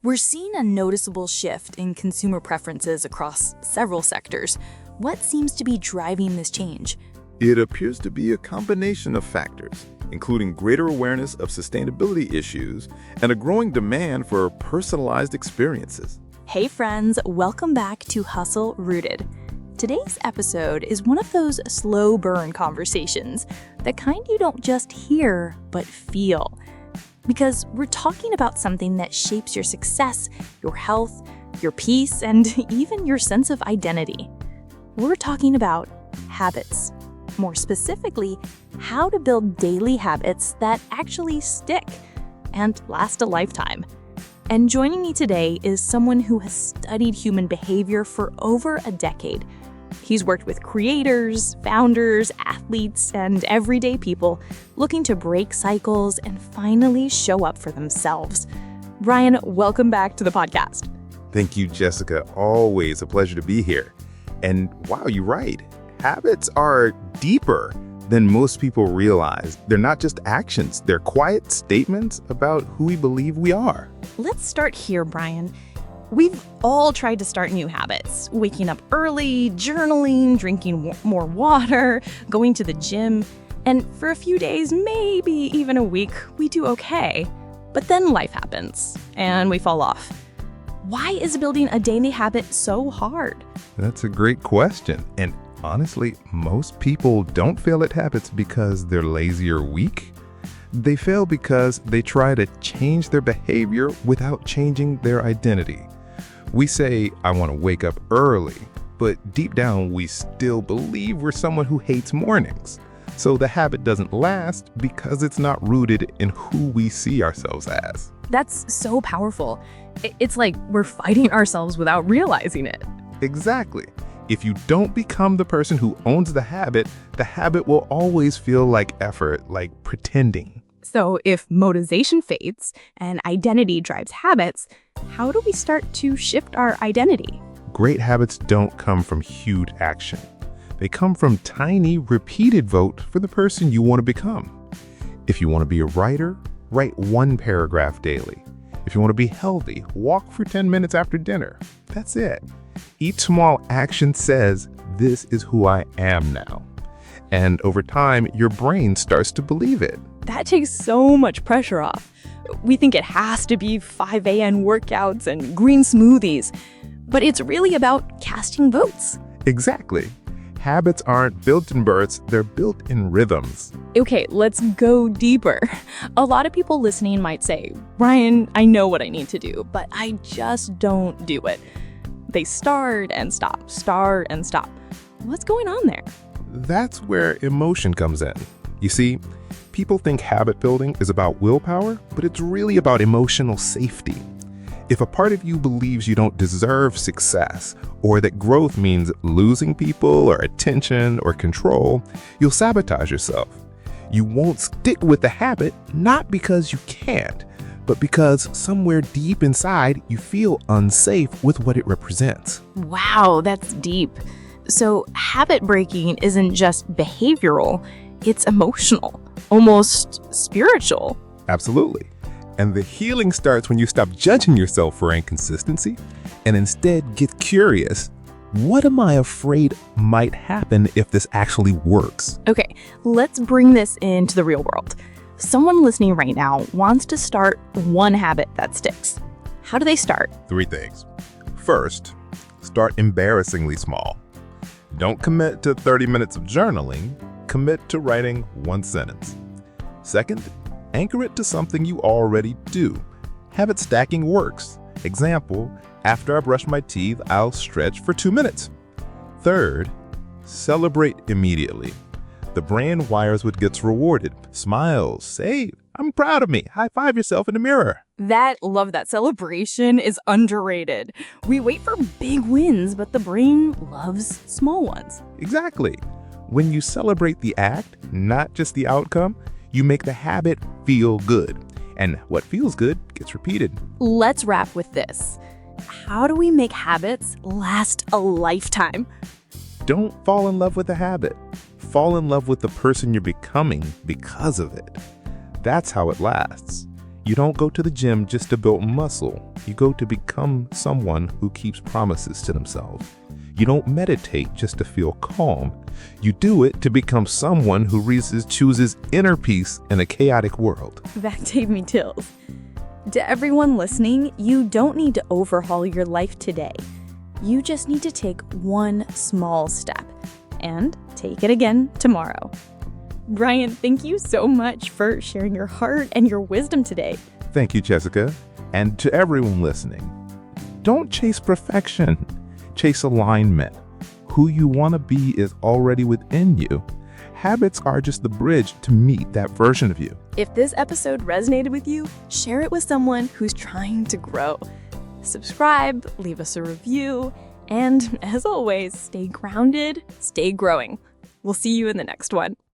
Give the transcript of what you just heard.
We're seeing a noticeable shift in consumer preferences across several sectors. What seems to be driving this change? It appears to be a combination of factors, including greater awareness of sustainability issues and a growing demand for personalized experiences. Hey friends, welcome back to Hustle Rooted. Today's episode is one of those slow burn conversations, the kind you don't just hear, but feel. Because we're talking about something that shapes your success, your health, your peace, and even your sense of identity. We're talking about habits. More specifically, how to build daily habits that actually stick and last a lifetime. And joining me today is someone who has studied human behavior for over a decade. He's worked with creators, founders, athletes, and everyday people looking to break cycles and finally show up for themselves. Brian, welcome back to the podcast. Thank you, Jessica. Always a pleasure to be here. And wow, you're right. Habits are deeper than most people realize. They're not just actions, they're quiet statements about who we believe we are. Let's start here, Brian. We've all tried to start new habits, waking up early, journaling, drinking more water, going to the gym, and for a few days, maybe even a week, we do okay. But then life happens, and we fall off. Why is building a daily habit so hard? That's a great question. And honestly, most people don't fail at habits because they're lazy or weak. They fail because they try to change their behavior without changing their identity. We say, I want to wake up early, but deep down, we still believe we're someone who hates mornings. So the habit doesn't last because it's not rooted in who we see ourselves as. That's so powerful. It's like we're fighting ourselves without realizing it. Exactly. If you don't become the person who owns the habit will always feel like effort, like pretending. So if motivation fades and identity drives habits, how do we start to shift our identity? Great habits don't come from huge action. They come from tiny, repeated vote for the person you want to become. If you want to be a writer, write one paragraph daily. If you want to be healthy, walk for 10 minutes after dinner. That's it. Each small action says, this is who I am now. And over time, your brain starts to believe it. That takes so much pressure off. We think it has to be 5 a.m. workouts and green smoothies, but it's really about casting votes. Exactly. Habits aren't built in bursts, they're built in rhythms. Okay, let's go deeper. A lot of people listening might say, Brian, I know what I need to do, but I just don't do it. They start and stop, start and stop. What's going on there? That's where emotion comes in. You see, people think habit building is about willpower, but it's really about emotional safety. If a part of you believes you don't deserve success, or that growth means losing people or attention or control, you'll sabotage yourself. You won't stick with the habit, not because you can't, but because somewhere deep inside you feel unsafe with what it represents. Wow, that's deep. So habit breaking isn't just behavioral, it's emotional, almost spiritual. Absolutely. And the healing starts when you stop judging yourself for inconsistency and instead get curious. What am I afraid might happen if this actually works? Okay, let's bring this into the real world. Someone listening right now wants to start one habit that sticks. How do they start? 3 things. First, start embarrassingly small. Don't commit to 30 minutes of journaling. Commit to writing 1 sentence. Second, anchor it to something you already do. Habit stacking works. Example, after I brush my teeth, I'll stretch for 2 minutes. Third, celebrate immediately. The brain wires what gets rewarded. Smile, say, I'm proud of me. High five yourself in the mirror. Love that celebration is underrated. We wait for big wins, but the brain loves small ones. Exactly. When you celebrate the act, not just the outcome, you make the habit feel good. And what feels good gets repeated. Let's wrap with this. How do we make habits last a lifetime? Don't fall in love with a habit. Fall in love with the person you're becoming because of it. That's how it lasts. You don't go to the gym just to build muscle. You go to become someone who keeps promises to themselves. You don't meditate just to feel calm. You do it to become someone who chooses inner peace in a chaotic world. That gave me chills. To everyone listening, you don't need to overhaul your life today. You just need to take one small step and take it again tomorrow. Brian, thank you so much for sharing your heart and your wisdom today. Thank you, Jessica. And to everyone listening, don't chase perfection. Chase alignment. Who you want to be is already within you. Habits are just the bridge to meet that version of you. If this episode resonated with you, share it with someone who's trying to grow. Subscribe, leave us a review, and as always, stay grounded, stay growing. We'll see you in the next one.